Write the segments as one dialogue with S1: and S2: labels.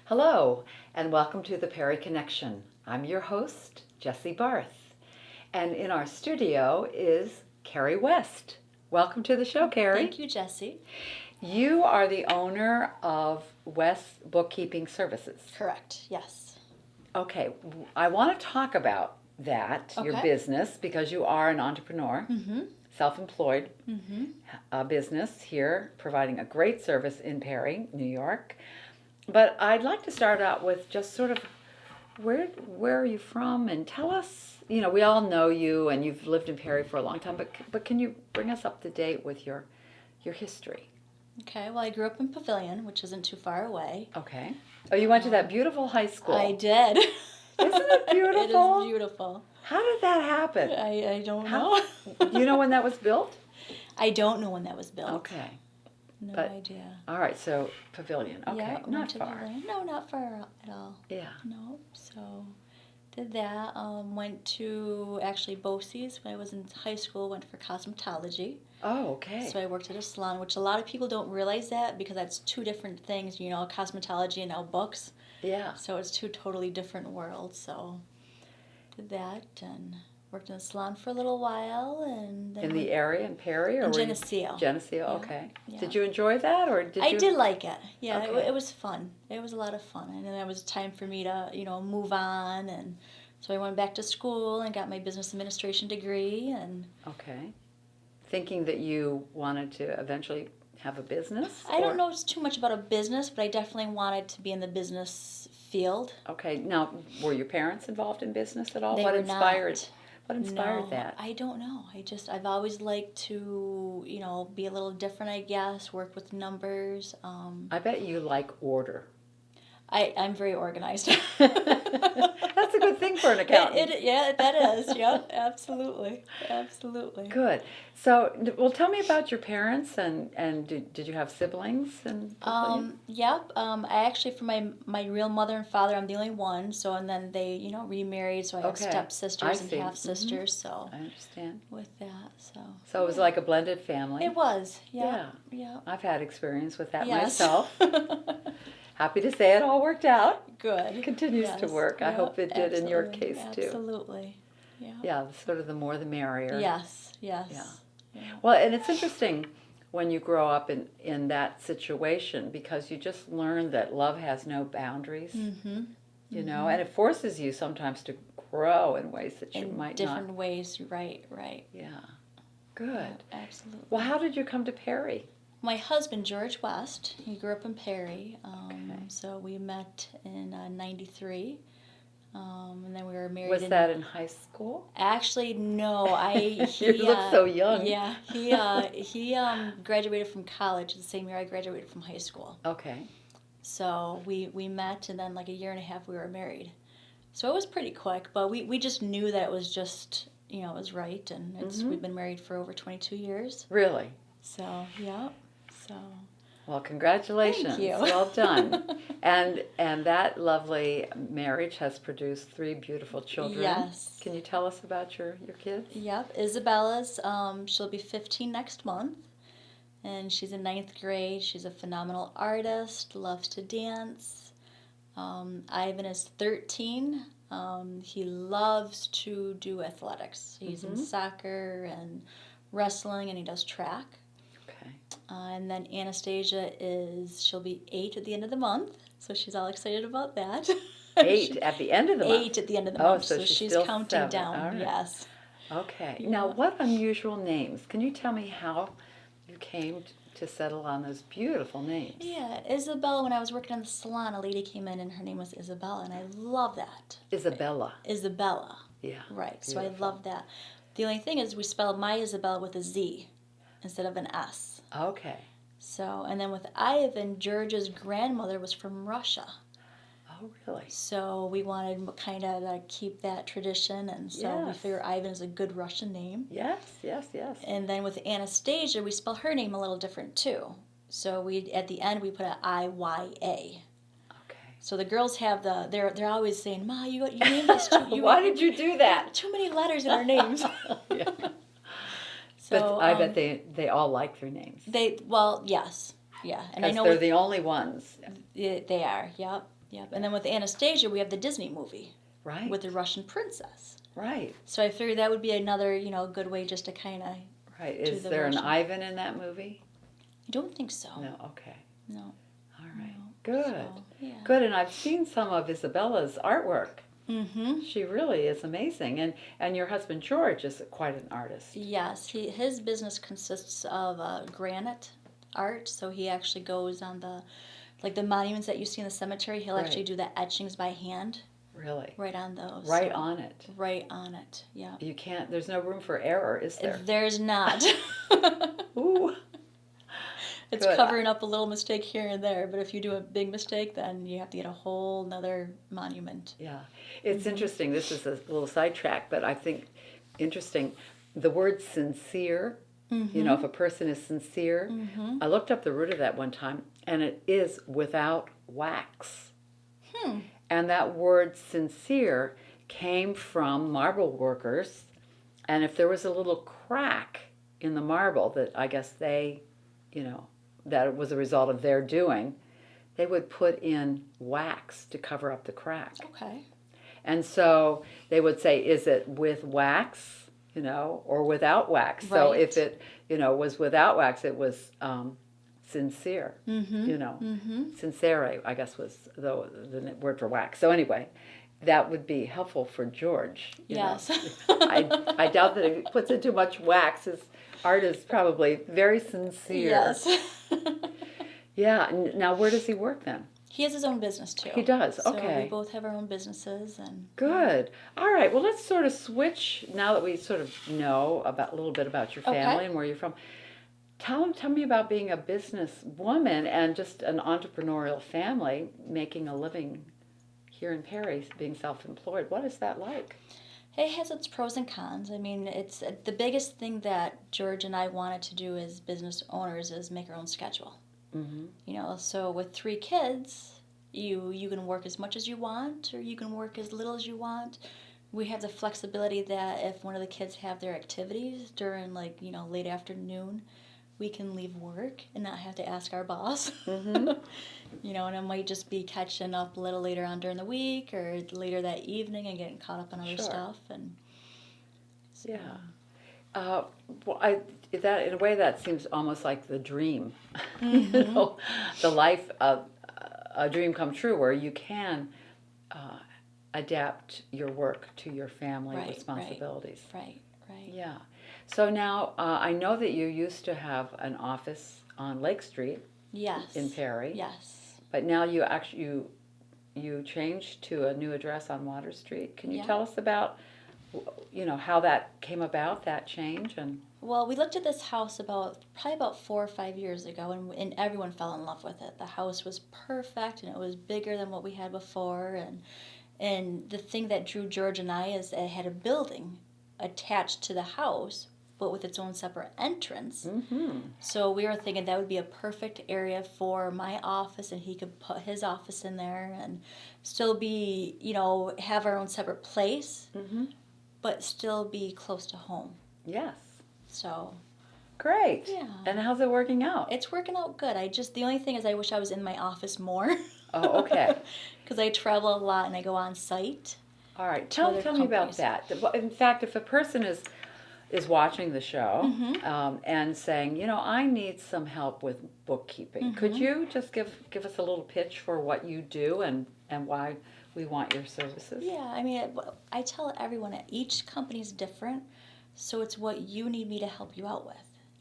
S1: Hello, and welcome to the Perry Connection. I'm your host, Jessie Barth, and in our studio is Carrie West. Welcome to the show, Carrie.
S2: Thank you, Jessie.
S1: You are the owner of West Bookkeeping Services.
S2: Correct, yes.
S1: Okay, I want to talk about that, your
S2: Okay.
S1: business, because you are an entrepreneur, self-employed business here, providing a great service in Perry, New York. But I'd like to start out with just sort of where are you from, and tell us, we all know you and you've lived in Perry for a long time, but can you bring us up to date with your history?
S2: Okay, well, I grew up in Pavilion, which isn't too far away.
S1: Okay. Oh, you went to that beautiful high school.
S2: I did.
S1: Isn't it beautiful?
S2: It is beautiful.
S1: How did that happen?
S2: I don't know.
S1: Do you know when that was built?
S2: I don't know when that was built.
S1: Okay.
S2: No
S1: But-
S2: idea.
S1: All right, so Pavilion. Okay,
S2: Yeah,
S1: not
S2: went to
S1: far.
S2: Pavilion. No, not far at all.
S1: Yeah.
S2: No, so did that. Went to actually BOCES when I was in high school. Went for cosmetology.
S1: Oh, okay.
S2: So I worked at a salon, which a lot of people don't realize that because that's two different things, cosmetology and now books.
S1: Yeah.
S2: So it's two totally different worlds. So did that and worked in a salon for a little while, and then
S1: In the area in Perry, or
S2: in
S1: were you-
S2: Geneseo.
S1: Geneseo,
S2: Yeah,
S1: okay.
S2: yeah.
S1: Did you enjoy that, or did you?
S2: I did like it. Yeah,
S1: Okay.
S2: it was fun. It was a lot of fun, and then it was time for me to move on, and so I went back to school and got my business administration degree, and
S1: Okay. Thinking that you wanted to eventually have a business?
S2: I don't
S1: or-
S2: know too much about a business, but I definitely wanted to be in the business field.
S1: Okay. Now, were your parents involved in business at all?
S2: They
S1: What
S2: were
S1: inspired?
S2: not.
S1: What inspired
S2: No,
S1: that?
S2: I don't know. I've always liked to, be a little different, I guess, work with numbers.
S1: I bet you like order.
S2: I'm very organized.
S1: That's a good thing for an accountant.
S2: Yeah, that is. Yep, absolutely. Absolutely.
S1: Good. So, well, tell me about your parents, and did you have siblings?
S2: Yep. I actually, for my real mother and father, I'm the only one. So, and then they, remarried. So I have
S1: Okay.
S2: stepsisters
S1: I
S2: and
S1: see.
S2: half sisters. So
S1: I understand.
S2: with that, so.
S1: So it was like a blended family.
S2: It was.
S1: Yeah.
S2: Yeah.
S1: I've had experience with that
S2: Yes.
S1: myself. Happy to say it all worked out.
S2: Good.
S1: It continues to
S2: Yes.
S1: work. I
S2: Yep,
S1: hope it did in your
S2: absolutely,
S1: case too.
S2: Absolutely. Yeah.
S1: Yeah, sort of the more the merrier.
S2: Yes. Yes.
S1: Yeah. Well, and it's interesting when you grow up in that situation, because you just learn that love has no boundaries.
S2: Mm-hmm.
S1: And it forces you sometimes to grow in ways that you
S2: In
S1: might
S2: different
S1: not.
S2: ways. Right.
S1: Yeah. Good.
S2: Absolutely.
S1: Well, how did you come to Perry?
S2: My husband, George West, he grew up in Perry.
S1: Okay.
S2: So we met in '93. And then we were married.
S1: Was that in high school?
S2: Actually, no.
S1: You look so young.
S2: Yeah, he graduated from college the same year I graduated from high school.
S1: Okay.
S2: So we met, and then like a year and a half we were married. So it was pretty quick, but we just knew that it was just it was right, and we've been married for over 22 years.
S1: Really?
S2: So yeah, so.
S1: Well, congratulations.
S2: Thank you.
S1: Well done. And that lovely marriage has produced 3 beautiful children.
S2: Yes.
S1: Can you tell us about your kids?
S2: Yep, Isabella's, she'll be 15 next month, and she's in 9th grade. She's a phenomenal artist, loves to dance. Ivan is 13. He loves to do athletics. He's in soccer and wrestling, and he does track.
S1: Okay.
S2: And then Anastasia she'll be 8 at the end of the month, so she's all excited about that.
S1: 8 at the end of the month?
S2: 8 at the end of the
S1: Oh,
S2: month,
S1: so
S2: so
S1: she's
S2: she's
S1: still
S2: counting
S1: 7.
S2: down,
S1: All right.
S2: yes.
S1: Okay.
S2: Yeah.
S1: Now, what unusual names? Can you tell me how you came to settle on those beautiful names?
S2: Yeah, Isabella, when I was working in the salon, a lady came in and her name was Isabella, and I love that.
S1: Isabella.
S2: Isabella.
S1: Yeah.
S2: Right, so I
S1: Beautiful.
S2: love that. The only thing is we spelled my Isabella with a Z instead of an S.
S1: Okay.
S2: So, and then with Ivan, George's grandmother was from Russia.
S1: Oh, really?
S2: So we wanted kind of to keep that tradition, and so we
S1: Yes.
S2: figure Ivan is a good Russian name.
S1: Yes, yes, yes.
S2: And then with Anastasia, we spell her name a little different too. So we at the end we put an Iya.
S1: Okay.
S2: So the girls have they're always saying, "Ma, you named us too.
S1: Why did you do that?
S2: Too many letters in our names."
S1: Yeah.
S2: So
S1: But I bet they all like their names.
S2: yes, yeah, and I
S1: Because
S2: know
S1: they're the only ones.
S2: they are, yep. Yep. And then with Anastasia, we have the Disney movie
S1: Right.
S2: with the Russian princess.
S1: Right.
S2: So I figured that would be another, good way just to kind of.
S1: Right. Is there an Ivan in that movie?
S2: I don't think so.
S1: No. Okay.
S2: No.
S1: All right.
S2: No.
S1: Good.
S2: So, yeah.
S1: Good. And I've seen some of Isabella's artwork.
S2: Mm-hmm.
S1: She really is amazing. And your husband George is quite an artist.
S2: Yes. His business consists of granite art. So he actually goes on the monuments that you see in the cemetery. He'll actually do the etchings by hand.
S1: Really?
S2: Right on those.
S1: Right on it.
S2: Right on it. Yeah.
S1: You can't. There's no room for error, is there?
S2: There's not.
S1: Ooh.
S2: It's
S1: Good.
S2: covering up a little mistake here and there, but if you do a big mistake, then you have to get a whole nother monument.
S1: Yeah. It's interesting. This is a little sidetrack, but I think interesting. The word sincere, if a person is sincere, I looked up the root of that one time, and it is without wax. And that word sincere came from marble workers, and if there was a little crack in the marble that I guess they, that was a result of their doing, they would put in wax to cover up the crack.
S2: Okay.
S1: And so they would say, is it with wax, or without wax?
S2: Right.
S1: So if it, was without wax, it was sincere, sincere, I guess was the word for wax. So anyway, that would be helpful for George.
S2: Yes.
S1: I doubt that if he puts in too much wax, his art is probably very sincere.
S2: Yes.
S1: Yeah. Now, where does he work then?
S2: He has his own business too.
S1: He does.
S2: So
S1: Okay.
S2: we both have our own businesses and.
S1: Good. All right. Well, let's sort of switch now that we sort of know a little bit about your family and where you're from. Tell me about being a businesswoman and just an entrepreneurial family making a living here in Perry, being self-employed. What is that like?
S2: It has its pros and cons. I mean, it's the biggest thing that George and I wanted to do as business owners is make our own schedule. So with 3 kids, you can work as much as you want or you can work as little as you want. We have the flexibility that if one of the kids have their activities during late afternoon, we can leave work and not have to ask our boss. And it might just be catching up a little later on during the week or later that evening and getting caught up on other stuff. And so.
S1: Yeah. That in a way that seems almost like the dream, the life of a dream come true, where you can adapt your work to your family responsibilities.
S2: Right.
S1: Yeah. So now I know that you used to have an office on Lake Street.
S2: Yes.
S1: In Perry.
S2: Yes.
S1: But now you changed to a new address on Water Street. Can you tell us about how that came about, that change?
S2: Well, we looked at this house probably about 4 or 5 years ago, and everyone fell in love with it. The house was perfect, and it was bigger than what we had before. And the thing that drew George and I is it had a building attached to the house, but with its own separate entrance. So we were thinking that would be a perfect area for my office, and he could put his office in there and still be, have our own separate place, but still be close to home.
S1: Yes.
S2: So.
S1: Great.
S2: Yeah.
S1: And how's it working out?
S2: It's working out good. The only thing is I wish I was in my office more.
S1: Oh, okay.
S2: Because I travel a lot and I go on site.
S1: All right. Tell me about that. In fact, if a person is watching the show and saying, I need some help with bookkeeping, could you just give us a little pitch for what you do and why we want your services?
S2: Yeah. I mean, I tell everyone that each company's different, so it's what you need me to help you out with.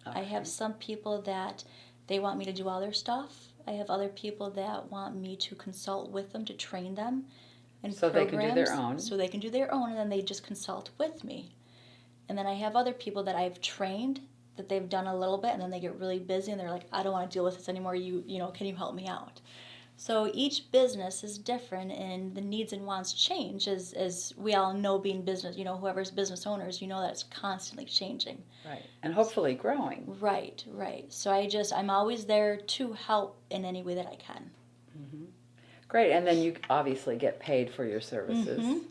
S2: Okay. I have some people that they want me to do all their stuff. I have other people that want me to consult with them to train them.
S1: So they can do their own.
S2: So they can do their own, and then they just consult with me. And then I have other people that I've trained that they've done a little bit, and then they get really busy, and they're like, I don't want to deal with this anymore. Can you help me out? So each business is different, and the needs and wants change, as we all know, being business, whoever's business owners, that it's constantly changing.
S1: Right, and hopefully growing.
S2: Right. So I'm always there to help in any way that I can.
S1: Great, and then you obviously get paid for your services,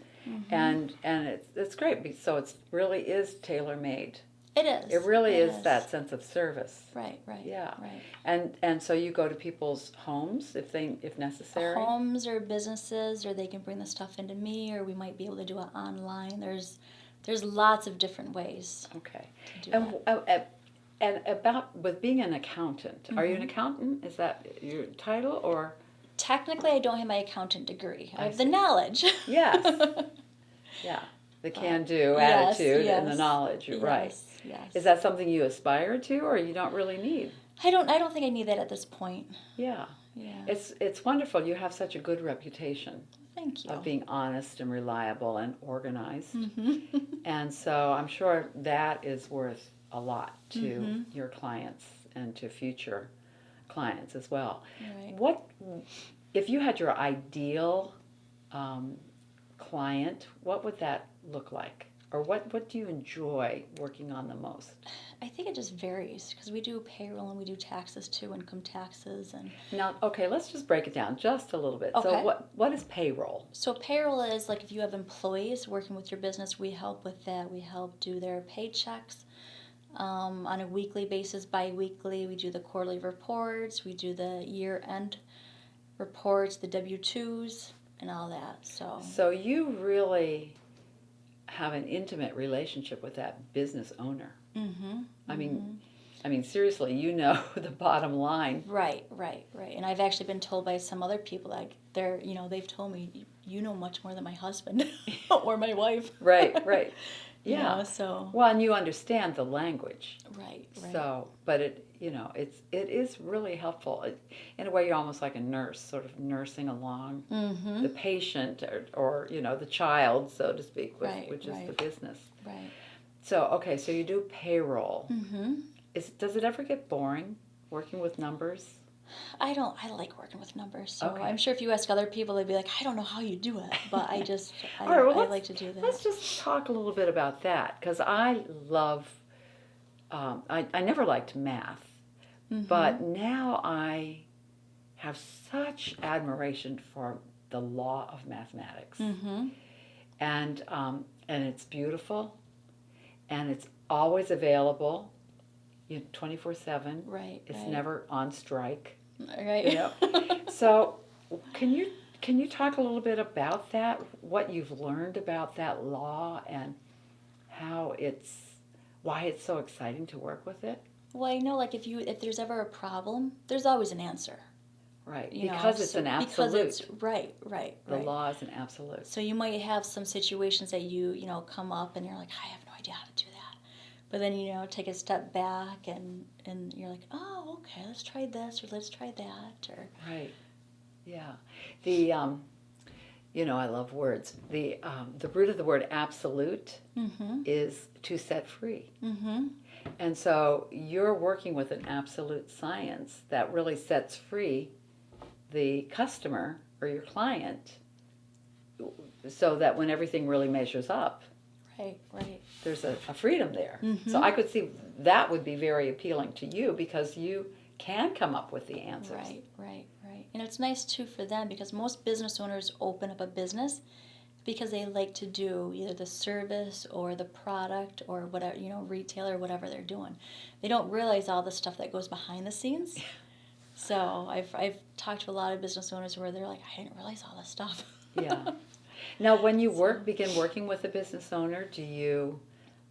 S1: and it's great. So it really is tailor-made.
S2: It is.
S1: It really
S2: It
S1: is that sense of service.
S2: Right, right.
S1: Yeah.
S2: Right.
S1: And so you go to people's homes if necessary?
S2: Homes or businesses, or they can bring the stuff into me, or we might be able to do it online. There's lots of different ways
S1: Okay.
S2: to do that.
S1: And about with being an accountant, are you an
S2: Mhm.
S1: accountant? Is that your title or?
S2: Technically, I don't have my accountant degree. I
S1: I
S2: have the
S1: see.
S2: knowledge.
S1: Yes. Yeah. The can-do
S2: Yes,
S1: attitude and the
S2: yes,
S1: knowledge, right.
S2: yes, yes.
S1: Is that something you aspire to or you don't really need?
S2: I don't think I need that at this point.
S1: Yeah.
S2: Yeah.
S1: It's wonderful. You have such a good reputation
S2: Thank you.
S1: of being honest and reliable and organized.
S2: Mhm.
S1: And so I'm sure that is worth a lot to
S2: Mhm.
S1: your clients and to future clients as well.
S2: Right.
S1: What if you had your ideal client? What would that look like? Or what do you enjoy working on the most?
S2: I think it just varies because we do payroll and we do taxes too, income taxes and.
S1: Now, okay, let's just break it down just a little bit.
S2: Okay.
S1: So what is payroll?
S2: So payroll is like if you have employees working with your business, we help with that. We help do their paychecks on a weekly basis, bi-weekly. We do the quarterly reports. We do the year-end reports, the W-2s, and all that.
S1: So you really have an intimate relationship with that business owner.
S2: Mm-hmm.
S1: I mean, seriously, you know the bottom line.
S2: Right. And I've actually been told by some other people that they've told me, you know much more than my husband or my wife.
S1: Right. Yeah.
S2: So.
S1: Well, and you understand the language.
S2: Right.
S1: So, but it is really helpful. In a way, you're almost like a nurse, sort of nursing along
S2: Mm-hmm.
S1: the patient or the child, so to speak, which is the business.
S2: Right.
S1: So, okay, so you do payroll.
S2: Mm-hmm.
S1: Does it ever get boring working with numbers?
S2: I like working with numbers, so
S1: Okay.
S2: I'm sure if you ask other people, they'd be like, I don't know how you do it, but I
S1: All right, well,
S2: like to do that.
S1: Let's just talk a little bit about that, because I love, I never liked math,
S2: Mm-hmm.
S1: but now I have such admiration for the law of mathematics.
S2: Mm-hmm.
S1: And it's beautiful, and it's always available, 24/7.
S2: Right.
S1: It's never on strike.
S2: Right.
S1: So, can you talk a little bit about that? What you've learned about that law and why it's so exciting to work with it?
S2: Well, I know, like if there's ever a problem, there's always an answer.
S1: Right.
S2: You
S1: Because
S2: know,
S1: it's
S2: so
S1: an absolute.
S2: Because it's right.
S1: The law is an absolute.
S2: So you might have some situations that you come up and you're like, I have no idea how to do that. But then, take a step back and you're like, oh, okay, let's try this or let's try that. Or
S1: Right. Yeah. The, I love words. The root of the word absolute
S2: Mm-hmm.
S1: is to set free.
S2: Mm-hmm.
S1: And so you're working with an absolute science that really sets free the customer or your client so that when everything really measures up,
S2: Right.
S1: there's a freedom there.
S2: Mm-hmm.
S1: So I could see that would be very appealing to you because you can come up with the answers.
S2: Right. And it's nice too for them because most business owners open up a business because they like to do either the service or the product or whatever, retail or whatever they're doing. They don't realize all the stuff that goes behind the scenes. So I've talked to a lot of business owners where they're like, I didn't realize all this stuff.
S1: Yeah. Now, when you begin working with a business owner, do you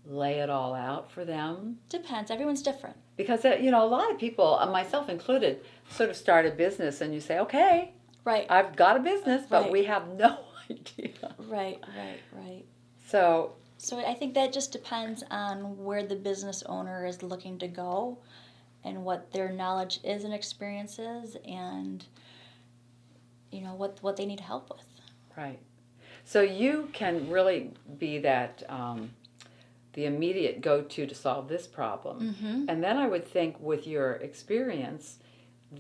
S1: lay it all out for them?
S2: Depends. Everyone's different.
S1: Because, a lot of people, myself included, sort of start a business and you say, okay,
S2: Right.
S1: I've got a business, but
S2: Right.
S1: we have no idea.
S2: Right.
S1: So
S2: I think that just depends on where the business owner is looking to go and what their knowledge is and experience is and, what they need help with.
S1: right. So you can really be that, the immediate go-to to solve this problem.
S2: Mm-hmm.
S1: And then I would think with your experience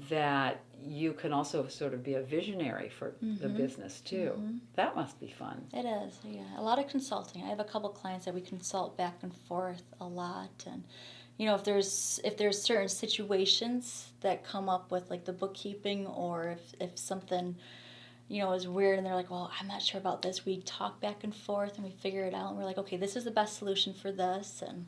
S1: that you can also sort of be a visionary for the business too.
S2: Mm-hmm.
S1: That must be fun.
S2: It is, yeah. A lot of consulting. I have a couple clients that we consult back and forth a lot, and if there's certain situations that come up with like the bookkeeping, or if something is weird and they're like, well, I'm not sure about this. We talk back and forth and we figure it out and we're like, okay, this is the best solution for this, and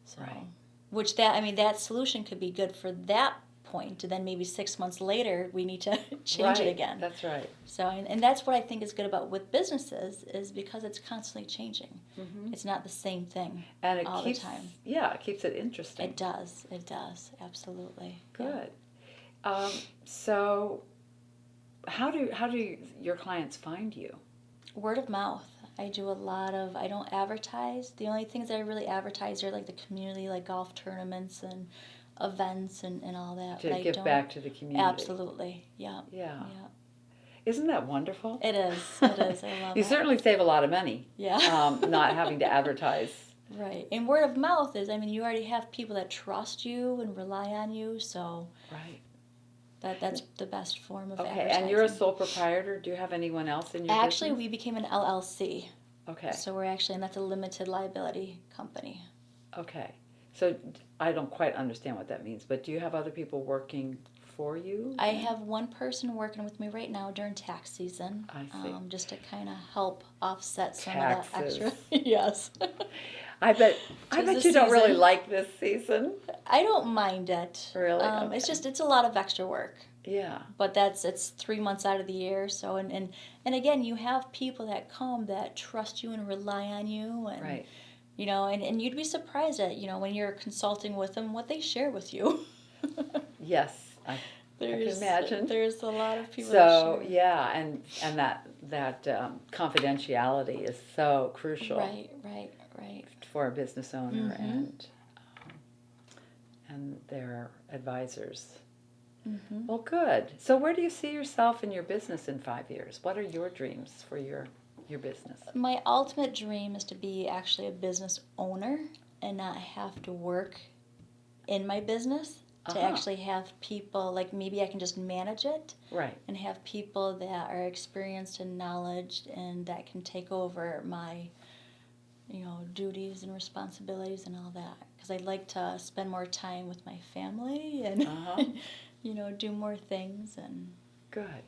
S2: So,
S1: Right.
S2: which that solution could be good for that point, and then maybe 6 months later we need to change it
S1: Right.
S2: again.
S1: That's right.
S2: So, and that's what I think is good about with businesses is because it's constantly changing.
S1: Mm-hmm.
S2: It's not the same thing
S1: And it
S2: all
S1: keeps,
S2: the time.
S1: yeah, it keeps it interesting.
S2: It does, absolutely.
S1: Good. So, how do your clients find you?
S2: Word of mouth. I do a lot of, I don't advertise. The only things I really advertise are like the community, like golf tournaments and events and all that.
S1: To
S2: But I
S1: give
S2: don't,
S1: back to the community.
S2: absolutely, yeah.
S1: Yeah.
S2: Yeah.
S1: Isn't that wonderful?
S2: It is, I love
S1: You
S2: it.
S1: certainly save a lot of money.
S2: Yeah.
S1: Not having to advertise.
S2: Right. And word of mouth is, you already have people that trust you and rely on you, so
S1: Right.
S2: that's the best form of
S1: Okay,
S2: advertising.
S1: and you're a sole proprietor. Do you have anyone else in your
S2: Actually,
S1: business?
S2: we became an LLC.
S1: Okay.
S2: So we're actually, and that's a limited liability company.
S1: Okay. So I don't quite understand what that means, but do you have other people working for you?
S2: I have one person working with me right now during tax season.
S1: I see.
S2: Just to kind of help offset some
S1: Taxes.
S2: of that extra. Yes.
S1: I bet
S2: Tis
S1: you
S2: the
S1: don't really
S2: season.
S1: like this season.
S2: I don't mind it.
S1: Really? Okay.
S2: It's a lot of extra work.
S1: Yeah.
S2: But it's 3 months out of the year. So and again, you have people that come that trust you and rely on you, and
S1: Right.
S2: and you'd be surprised at when you're consulting with them what they share with you.
S1: Yes. I can imagine.
S2: There's a lot of people. that
S1: So
S2: share.
S1: yeah, and that confidentiality is so crucial.
S2: Right.
S1: For a business owner
S2: Mm-hmm.
S1: and their advisors.
S2: Mm-hmm.
S1: Well, good. So where do you see yourself in your business in 5 years? What are your dreams for your business?
S2: My ultimate dream is to be actually a business owner and not have to work in my business. To
S1: Uh-huh.
S2: actually have people, like maybe I can just manage it
S1: Right.
S2: and have people that are experienced and knowledge and that can take over my duties and responsibilities and all that, because I'd like to spend more time with my family and
S1: Uh-huh.
S2: do more things. And
S1: Good.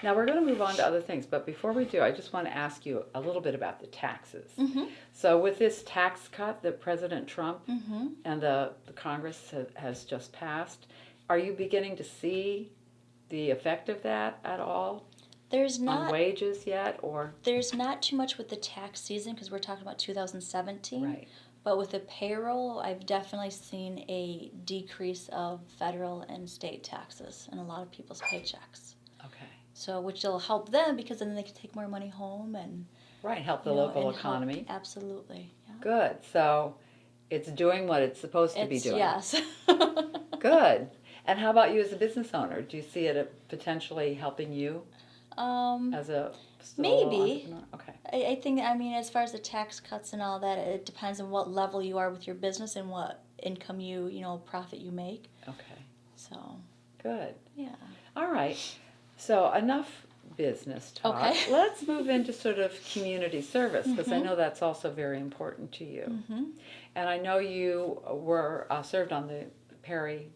S1: Now we're going to move on to other things, but before we do, I just want to ask you a little bit about the taxes.
S2: Mm-hmm.
S1: So with this tax cut that President Trump
S2: Mm-hmm.
S1: and the Congress has just passed, are you beginning to see the effect of that at all
S2: There's
S1: on
S2: not
S1: wages yet, or?
S2: there's not too much with the tax season because we're talking about 2017.
S1: Right.
S2: But with the payroll, I've definitely seen a decrease of federal and state taxes in a lot of people's paychecks.
S1: Okay.
S2: So, which will help them because then they can take more money home and
S1: Right, help the
S2: you know,
S1: local
S2: and help-
S1: economy.
S2: Absolutely. Yeah.
S1: Good. So it's doing what it's supposed to be doing.
S2: Yes.
S1: Good. And how about you as a business owner? Do you see it potentially helping you as a solo
S2: Maybe.
S1: entrepreneur? Okay.
S2: I think, as far as the tax cuts and all that, it depends on what level you are with your business and what income profit you make.
S1: Okay.
S2: So,
S1: Good.
S2: yeah.
S1: All right. So enough business talk.
S2: Okay.
S1: Let's move into sort of community service, because I
S2: Mhm.
S1: know that's also very important to you.
S2: Mm-hmm.
S1: And I know you were served on the Perry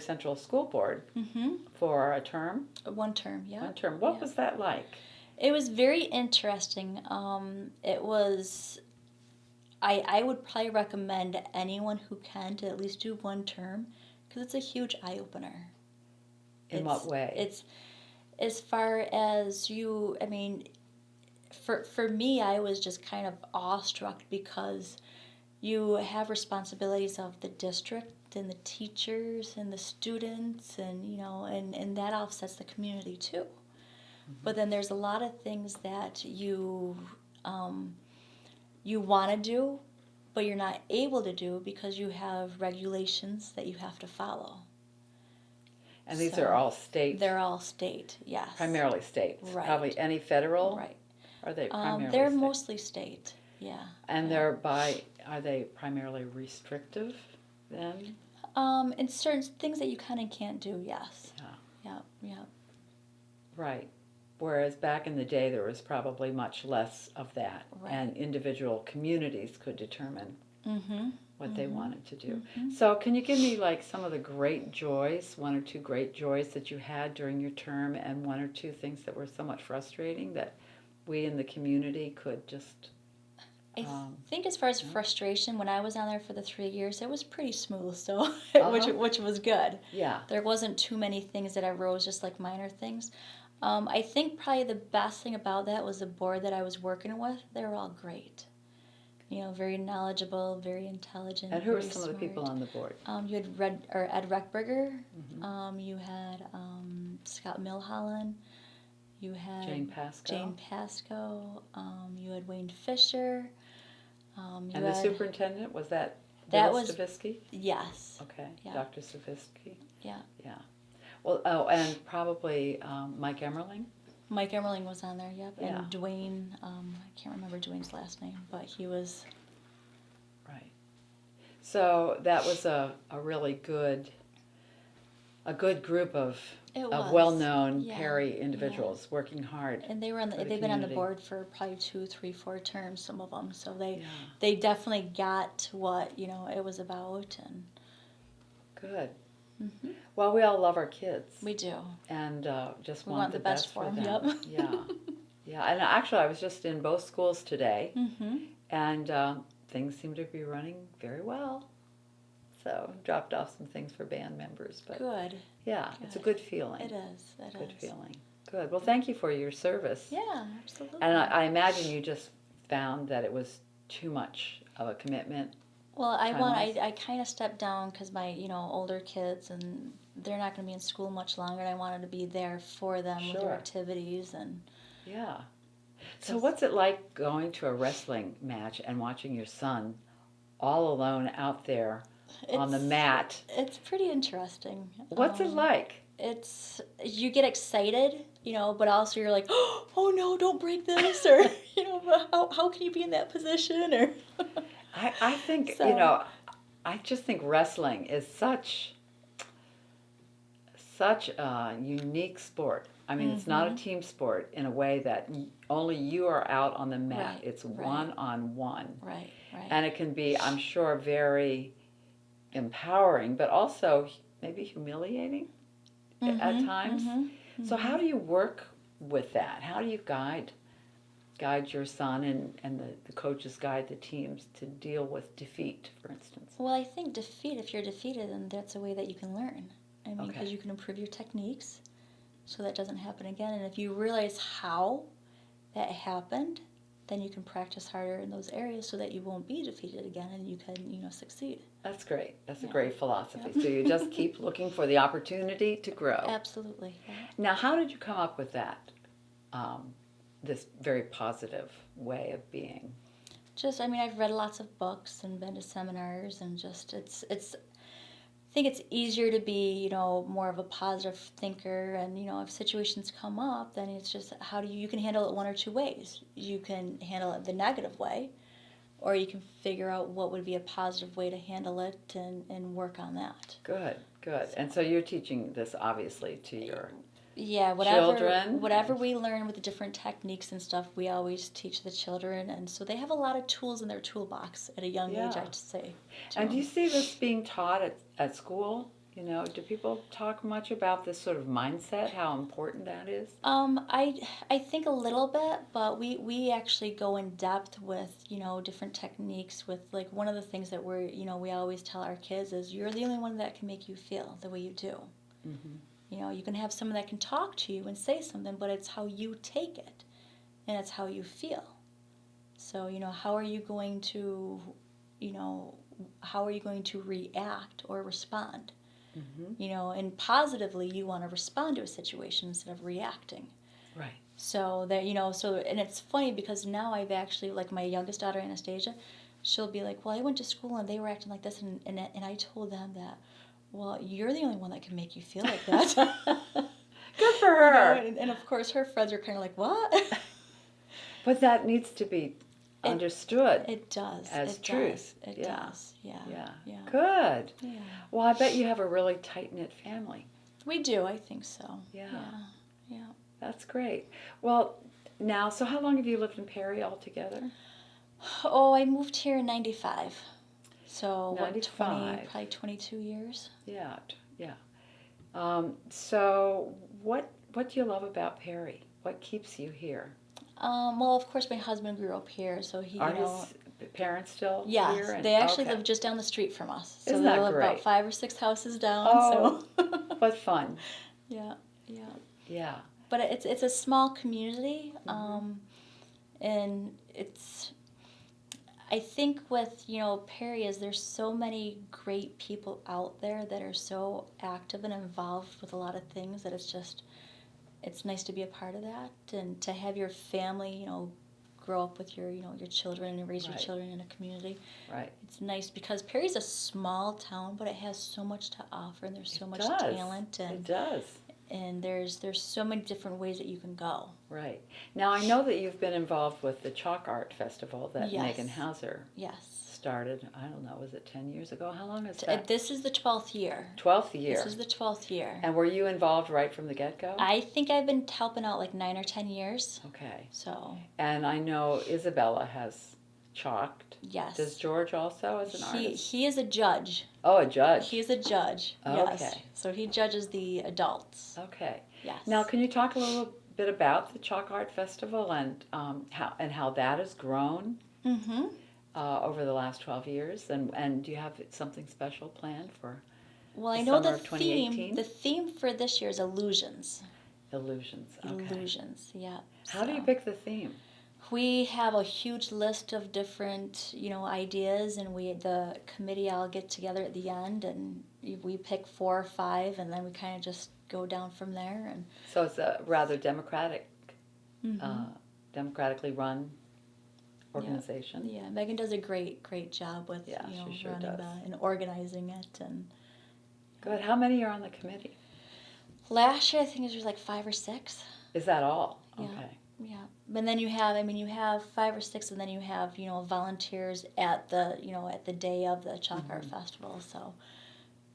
S1: Central School Board
S2: Mm-hmm.
S1: for a term.
S2: One term, yeah.
S1: One term. What
S2: Yeah.
S1: was that like?
S2: It was very interesting. It was, I would probably recommend anyone who can to at least do one term because it's a huge eye opener.
S1: In what way?
S2: It's as far as for me, I was just kind of awestruck because you have responsibilities of the district and the teachers and the students and that offsets the community too. But then there's a lot of things that you want to do, but you're not able to do because you have regulations that you have to follow.
S1: And these
S2: So,
S1: are all state,
S2: They're all state, yes.
S1: primarily state.
S2: Right.
S1: Probably any federal?
S2: Right.
S1: Are they primarily
S2: They're
S1: state?
S2: mostly state, yeah.
S1: And are they primarily restrictive then?
S2: And certain things that you kind of can't do, yes. Yeah.
S1: Right. Whereas back in the day, there was probably much less of that.
S2: Right.
S1: And individual communities could determine
S2: Mm-hmm.
S1: what they wanted to do.
S2: Mhm.
S1: So can you give me like some of the great joys, one or two great joys that you had during your term, and one or two things that were somewhat frustrating that we in the community could just
S2: I think as far as frustration, when I was on there for the 3 years, it was pretty smooth, so which was good.
S1: Yeah.
S2: There wasn't too many things that arose, just like minor things. I think probably the best thing about that was the board that I was working with. They were all great. Very knowledgeable, very intelligent.
S1: And who were
S2: very
S1: some of the people
S2: smart.
S1: on the board?
S2: You had Ed Reckberger. You had Scott Milholland. You had
S1: Jane
S2: Pasco. You had Wayne Fisher.
S1: And the superintendent, was that Stavisky?
S2: Yes.
S1: Okay,
S2: yeah.
S1: Dr. Stavisky.
S2: Yeah.
S1: Yeah. Well, and probably Mike Emmerling?
S2: Mike Emmerling was on there, yep.
S1: Yeah.
S2: And Dwayne, I can't remember Dwayne's last name, but he was...
S1: Right. So that was a really good group of well-known Perry individuals working hard.
S2: And they've been on the board for probably 2, 3, 4 terms, some of them. So they definitely got what it was about. And
S1: good. Mm-hmm. Well, we all love our kids.
S2: We do.
S1: And just want the best for them.
S2: Yep.
S1: Yeah. Yeah. And actually, I was just in both schools today, and things seem to be running very well. So dropped off some things for band members, but
S2: good.
S1: Yeah, it's a good feeling.
S2: It is.
S1: Good feeling. Good. Well, thank you for your service.
S2: Yeah, absolutely.
S1: And I imagine you just found that it was too much of a commitment.
S2: Well, I kind of stepped down because my older kids, and they're not going to be in school much longer. And I wanted to be there for them with their activities and.
S1: Yeah. So what's it like going to a wrestling match and watching your son all alone out there on the mat? It's
S2: pretty interesting.
S1: What's it like?
S2: You get excited, but also you're like, oh no, don't break this, or how can you be in that position, or.
S1: I think I just think wrestling is such a unique sport. I mean, it's not a team sport in a way that only you are out on the mat.
S2: Right,
S1: it's one-on-one.
S2: Right.
S1: And it can be, I'm sure, very empowering, but also maybe humiliating at times. So how do you work with that? How do you guide your son and the coaches guide the teams to deal with defeat, for instance?
S2: Well, I think if you're defeated, then that's a way that you can learn. I mean, because you can improve your techniques so that doesn't happen again. And if you realize how that happened, then you can practice harder in those areas so that you won't be defeated again and you can, succeed.
S1: That's great. That's a great philosophy. Yeah. So you just keep looking for the opportunity to grow.
S2: Absolutely. Yeah.
S1: Now, how did you come up with that, this very positive way of being?
S2: I've read lots of books and been to seminars, and I think it's easier to be, more of a positive thinker, and, if situations come up, then it's just you can handle it one or two ways. You can handle it the negative way, or you can figure out what would be a positive way to handle it and work on that.
S1: Good. And so you're teaching this, obviously, to your
S2: children? Whatever we learn with the different techniques and stuff, we always teach the children, and so they have a lot of tools in their toolbox at a young age, I'd say.
S1: And do you see this being taught at school? Do people talk much about this sort of mindset, how important that is?
S2: I think a little bit, but we actually go in depth with, different techniques with, like, one of the things that we always tell our kids is you're the only one that can make you feel the way you do. Mm-hmm. You can have someone that can talk to you and say something, but it's how you take it, and it's how you feel. So, how are you going to react or respond? Mm-hmm. And positively, you want to respond to a situation instead of reacting.
S1: Right.
S2: So that, and it's funny because now I've actually, like my youngest daughter, Anastasia, she'll be like, well, I went to school and they were acting like this, and I told them that, well, you're the only one that can make you feel like that.
S1: Good for her.
S2: And of course, her friends are kind of like, what?
S1: But that needs to be understood.
S2: It does.
S1: As truth.
S2: It does. Yeah.
S1: Good.
S2: Yeah.
S1: Well, I bet you have a really tight-knit family.
S2: We do. I think so.
S1: Yeah.
S2: That's
S1: great. Well, now, so how long have you lived in Perry altogether?
S2: Oh, I moved here in 95. So
S1: 95.
S2: Probably 22 years.
S1: Yeah. So what do you love about Perry? What keeps you here?
S2: Well, of course, my husband grew up here, so he,
S1: parents still
S2: Yes,
S1: here? And,
S2: they actually
S1: okay.
S2: live just down the street from us. So
S1: Isn't
S2: they
S1: that
S2: live about
S1: great?
S2: 5 or 6 houses down.
S1: Oh,
S2: So
S1: what fun.
S2: yeah, yeah.
S1: Yeah.
S2: But it's a small community,
S1: Mm-hmm.
S2: and it's. I think with Perry is there's so many great people out there that are so active and involved with a lot of things that it's nice to be a part of that and to have your family grow up with your children and raise your
S1: Right.
S2: children in a community.
S1: Right.
S2: It's nice because Perry's a small town, but it has so much to offer, and there's so
S1: It
S2: much
S1: does.
S2: talent,
S1: It does.
S2: and there's so many different ways that you can go.
S1: Right. Now, I know that you've been involved with the Chalk Art Festival that
S2: Yes.
S1: Megan Hauser
S2: Yes.
S1: started, I don't know, was it 10 years ago? How long is that?
S2: This is the 12th year.
S1: 12th year.
S2: This is the 12th year.
S1: And were you involved right from the get-go?
S2: I think I've been helping out like 9 or 10 years.
S1: Okay.
S2: So.
S1: And I know Isabella has chalked.
S2: Yes.
S1: Does George also as an artist?
S2: He is a judge.
S1: Oh, a judge.
S2: He is a judge.
S1: Okay.
S2: Yes. So he judges the adults.
S1: Okay.
S2: Yes.
S1: Now, can you talk a little bit about the Chalk Art Festival and how that has grown
S2: Mm-hmm.
S1: over the last 12 years? And do you have something special planned for
S2: Well,
S1: the
S2: I know
S1: summer
S2: the
S1: of 2018?
S2: The theme for this year is illusions.
S1: Illusions? Okay.
S2: Illusions. Yeah.
S1: How do you
S2: So
S1: pick the theme?
S2: we have a huge list of different ideas, and the committee all get together at the end, and we pick 4 or 5, and then we kind of just go down from there. And
S1: So it's a rather
S2: mm-hmm.
S1: democratically run organization.
S2: Yeah, Megan does a great job with
S1: she sure
S2: running
S1: does.
S2: and organizing it. And
S1: Good. How many are on the committee?
S2: last year I think it was like 5 or 6.
S1: Is that all?
S2: Yeah.
S1: Okay.
S2: Yeah, but then you have 5 or 6, and then you have volunteers at the day of the Chalk Art Festival. So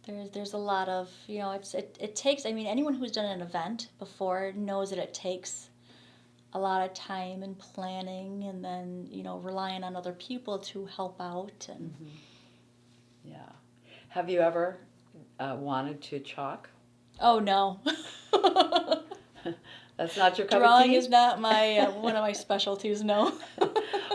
S2: there's a lot of it takes. I mean, anyone who's done an event before knows that it takes a lot of time and planning, and then relying on other people to help out. And
S1: Yeah. Have you ever wanted to chalk?
S2: oh no.
S1: That's not your cup
S2: Drawing
S1: of tea?
S2: is not my one of my specialties. No.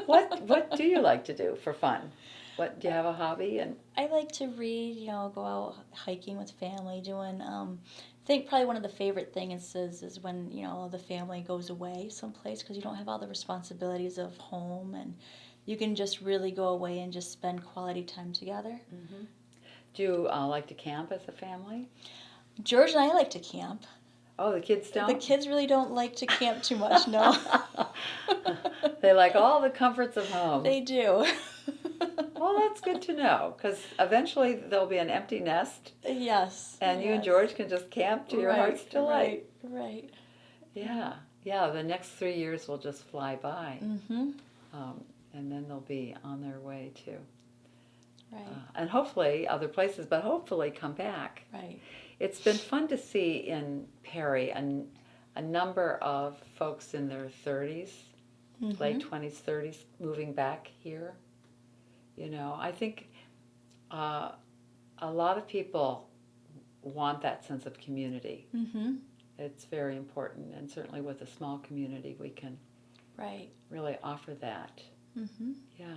S1: What do you like to do for fun? What do you have a hobby? And
S2: I like to read. Go out hiking with family. Doing. I think probably one of the favorite things is when the family goes away someplace, because you don't have all the responsibilities of home, and you can just really go away and just spend quality time together.
S1: mm-hmm. Do you like to camp as a family?
S2: George and I like to camp.
S1: Oh, the kids don't?
S2: The kids really don't like to camp too much. No.
S1: They like all the comforts of home.
S2: They do.
S1: Well, that's good to know, because eventually there'll be an empty nest,
S2: Yes.
S1: and you and
S2: yes.
S1: George can just camp to your heart's delight.
S2: Right.
S1: Yeah, the next 3 years will just fly by,
S2: Mm-hmm.
S1: and then they'll be on their way to,
S2: Right.
S1: and hopefully other places, but hopefully come back.
S2: Right.
S1: It's been fun to see in Perry a number of folks in their 30s,
S2: Mm-hmm.
S1: late 20s, 30s, moving back here. I think a lot of people want that sense of community.
S2: Mm-hmm.
S1: It's very important, and certainly with a small community, we can
S2: Right.
S1: really offer that.
S2: Mm-hmm.
S1: Yeah.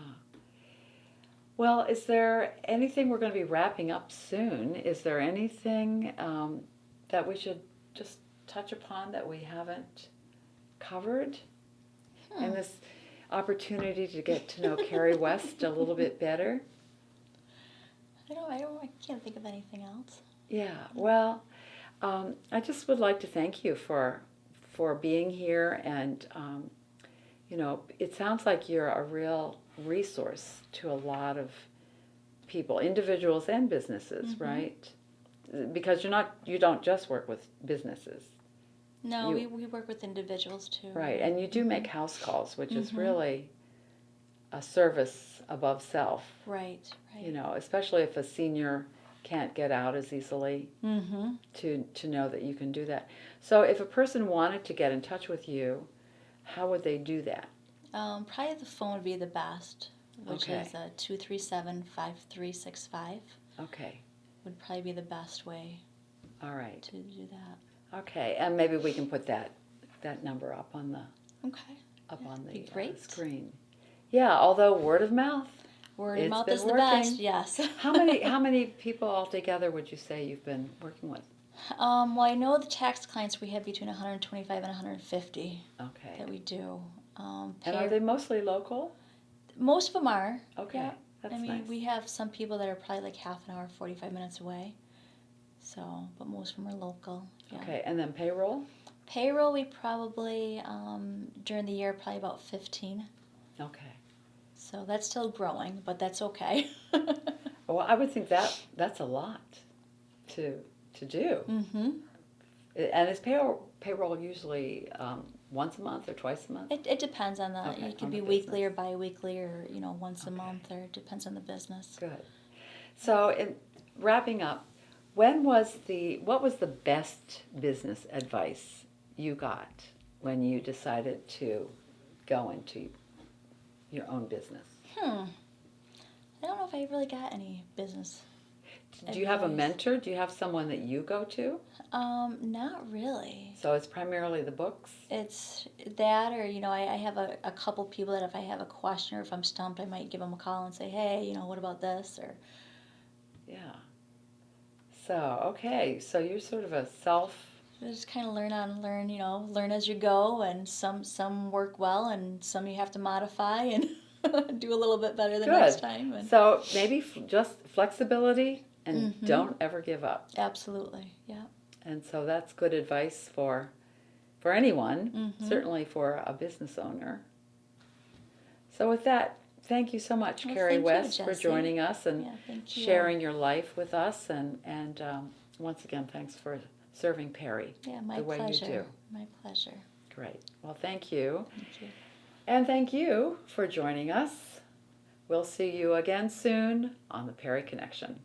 S1: Well, is there anything, we're going to be wrapping up soon, is there anything that we should just touch upon that we haven't covered in this opportunity to get to know Carrie West a little bit better?
S2: I can't think of anything else.
S1: Yeah, well, I just would like to thank you for being here, and it sounds like you're a real resource to a lot of people, individuals and businesses,
S2: Mm-hmm.
S1: right? Because you don't just work with businesses.
S2: No, we work with individuals too.
S1: Right, and you do make house calls, which is
S2: Mhm.
S1: really a service above self.
S2: Right.
S1: Especially if a senior can't get out as easily,
S2: Mm-hmm.
S1: to know that you can do that. So if a person wanted to get in touch with you, how would they do that?
S2: Probably the phone would be the best, which
S1: Okay.
S2: is 237-5365.
S1: Okay,
S2: Would probably be the best way
S1: all right.
S2: to do that.
S1: Okay, and maybe we can put that number up on the
S2: Okay.
S1: up on
S2: be
S1: the
S2: great.
S1: screen. Yeah, although word of mouth.
S2: Word of
S1: It's
S2: mouth
S1: been
S2: is the
S1: working.
S2: best, yes.
S1: How many people altogether would you say you've been working with?
S2: Well, I know the tax clients we have between 125 and 150
S1: Okay.
S2: that we do.
S1: And are they mostly local?
S2: Most of them are.
S1: Okay,
S2: Yeah.
S1: that's
S2: I mean,
S1: nice.
S2: we have some people that are probably like half an hour, 45 minutes away. So, but most of them are local. Yeah.
S1: Okay, and then payroll?
S2: Payroll, we probably, during the year, probably about 15.
S1: Okay.
S2: So that's still growing, but that's okay.
S1: Well, I would think that's a lot to do.
S2: Mm-hmm.
S1: And is payroll usually once a month or twice a month?
S2: It depends on the,
S1: Okay,
S2: it could
S1: on
S2: be
S1: the
S2: weekly or
S1: business.
S2: bi-weekly or, once a
S1: Okay.
S2: month, or it depends on the business.
S1: Good. So, in wrapping up, what was the best business advice you got when you decided to go into your own business?
S2: I don't know if I really got any business
S1: Do you have a
S2: advice.
S1: mentor? Do you have someone that you go to?
S2: Not really.
S1: So it's primarily the books?
S2: It's that, or, I have a couple people that if I have a question or if I'm stumped, I might give them a call and say, hey, what about this? Or
S1: Yeah. So, okay. So you're sort of a
S2: just kind of learn as you go, and some work well, and some you have to modify and do a little bit better the next
S1: Good.
S2: time. And
S1: So maybe just flexibility and
S2: Mhm.
S1: don't ever give up.
S2: Absolutely, yeah.
S1: And so that's good advice for anyone,
S2: Mhm.
S1: certainly for a business owner. So with that, thank you so much,
S2: Well,
S1: Carrie
S2: thank you,
S1: West, for
S2: Jessie.
S1: joining us and
S2: Yeah, thank you.
S1: sharing your life with us. And once again, thanks for serving Perry
S2: Yeah, my
S1: the way
S2: pleasure.
S1: you do.
S2: My pleasure.
S1: Great. Well, thank you.
S2: Thank you.
S1: And thank you for joining us. We'll see you again soon on the Perry Connection.